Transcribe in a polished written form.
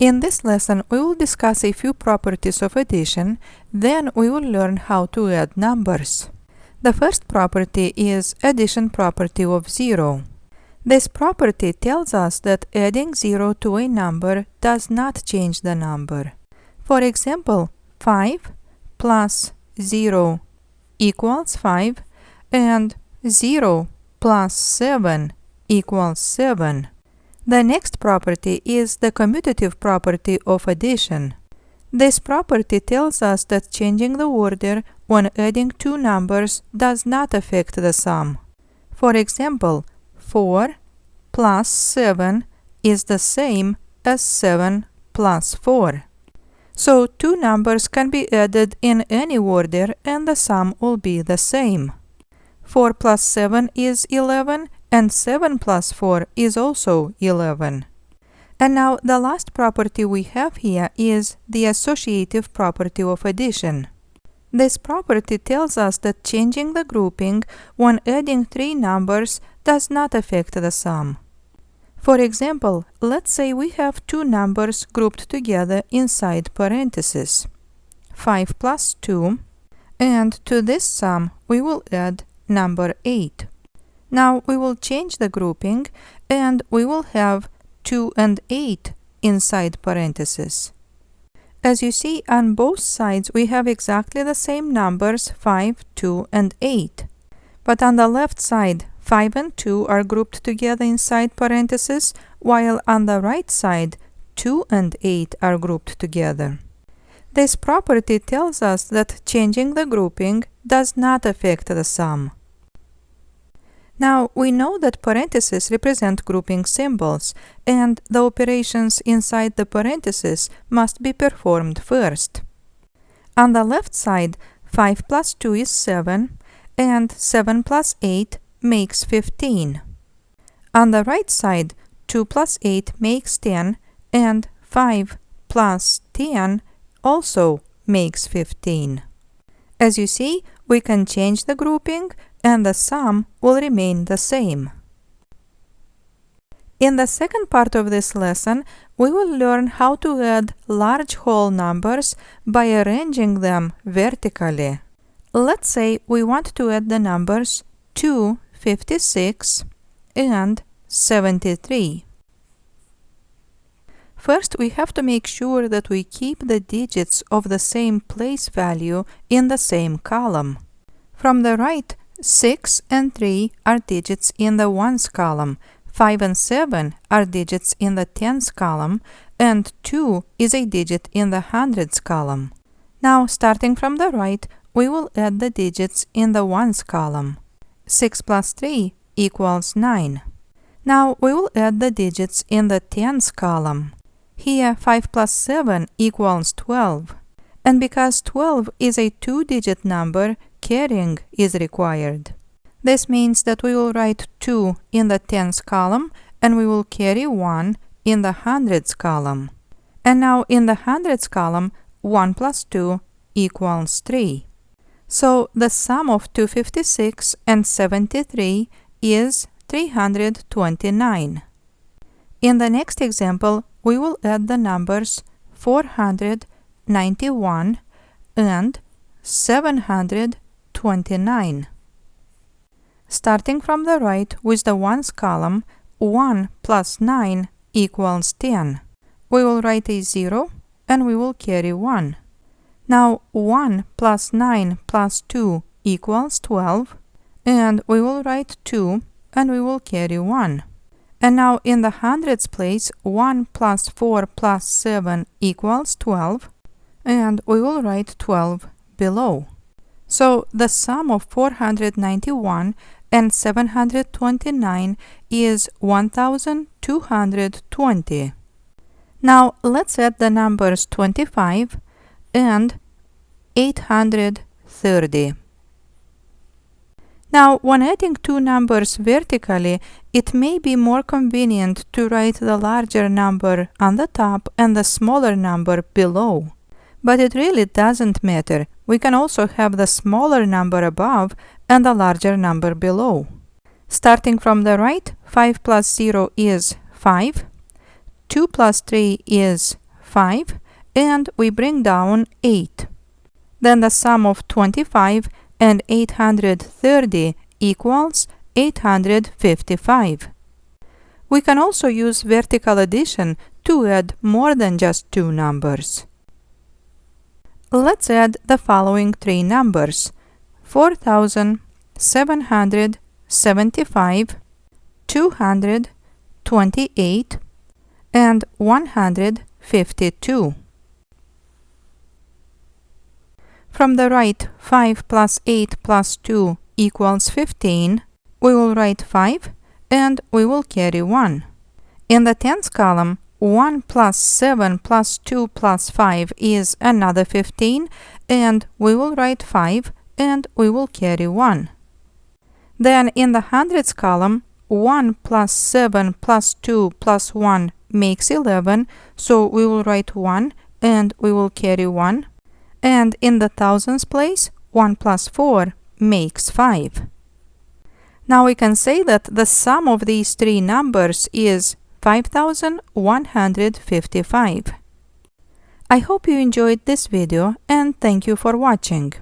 In this lesson, we will discuss a few properties of addition, then we will learn how to add numbers. The first property is addition property of 0. This property tells us that adding 0 to a number does not change the number. For example, 5 plus 0 equals 5 and 0 plus 7 equals 7. The next property is the commutative property of addition. This property tells us that changing the order when adding two numbers does not affect the sum. For example, 4 plus 7 is the same as 7 plus 4. So two numbers can be added in any order and the sum will be the same. 4 plus 7 is 11 and 7 plus 4 is also 11. And now the last property we have here is the associative property of addition. This property tells us that changing the grouping when adding three numbers does not affect the sum. For example, let's say we have two numbers grouped together inside parentheses, 5 plus 2, and to this sum we will add number 8. Now we will change the grouping and we will have 2 and 8 inside parentheses. As you see, on both sides we have exactly the same numbers 5, 2 and 8. But on the left side, 5 and 2 are grouped together inside parentheses, while on the right side, 2 and 8 are grouped together. This property tells us that changing the grouping does not affect the sum. Now, we know that parentheses represent grouping symbols, and the operations inside the parentheses must be performed first. On the left side, 5 plus 2 is 7, and 7 plus 8 makes 15. On the right side, 2 plus 8 makes 10, and 5 plus 10 also makes 15. As you see, we can change the grouping and the sum will remain the same. In the second part of this lesson, we will learn how to add large whole numbers by arranging them vertically. Let's say we want to add the numbers 2, 56 and 73. First, we have to make sure that we keep the digits of the same place value in the same column. From the right, 6 and 3 are digits in the ones column, 5 and 7 are digits in the tens column, and 2 is a digit in the hundreds column. Now, starting from the right, we will add the digits in the ones column. 6 plus 3 equals 9. Now, we will add the digits in the tens column. Here, 5 plus 7 equals 12. And because 12 is a two-digit number, carrying is required. This means that we will write 2 in the tens column and we will carry 1 in the hundreds column. And now in the hundreds column, 1 plus 2 equals 3. So the sum of 256 and 73 is 329. In the next example, we will add the numbers 491 and 729. Starting from the right with the ones column, 1 plus 9 equals 10. We will write a 0 and we will carry 1. Now 1 plus 9 plus 2 equals 12, and we will write 2 and we will carry 1. And now in the hundreds place, 1 plus 4 plus 7 equals 12, and we will write 12 below. So the sum of 491 and 729 is 1220. Now let's add the numbers 25 and 830. Now, when adding two numbers vertically, it may be more convenient to write the larger number on the top and the smaller number below. But it really doesn't matter. We can also have the smaller number above and the larger number below. Starting from the right, 5 plus 0 is 5, 2 plus 3 is 5, and we bring down 8. Then the sum of 25 and 830 equals 855. We can also use vertical addition to add more than just two numbers. Let's add the following three numbers: 4,775, 228, and 152. From the right, 5 plus 8 plus 2 equals 15. We will write 5 and we will carry 1. In the tens column, 1 plus 7 plus 2 plus 5 is another 15, and we will write 5 and we will carry 1. Then in the hundreds column, 1 plus 7 plus 2 plus 1 makes 11, so we will write 1 and we will carry 1. And in the thousands place, 1 plus 4 makes 5. Now we can say that the sum of these three numbers is 5,155. I hope you enjoyed this video and thank you for watching.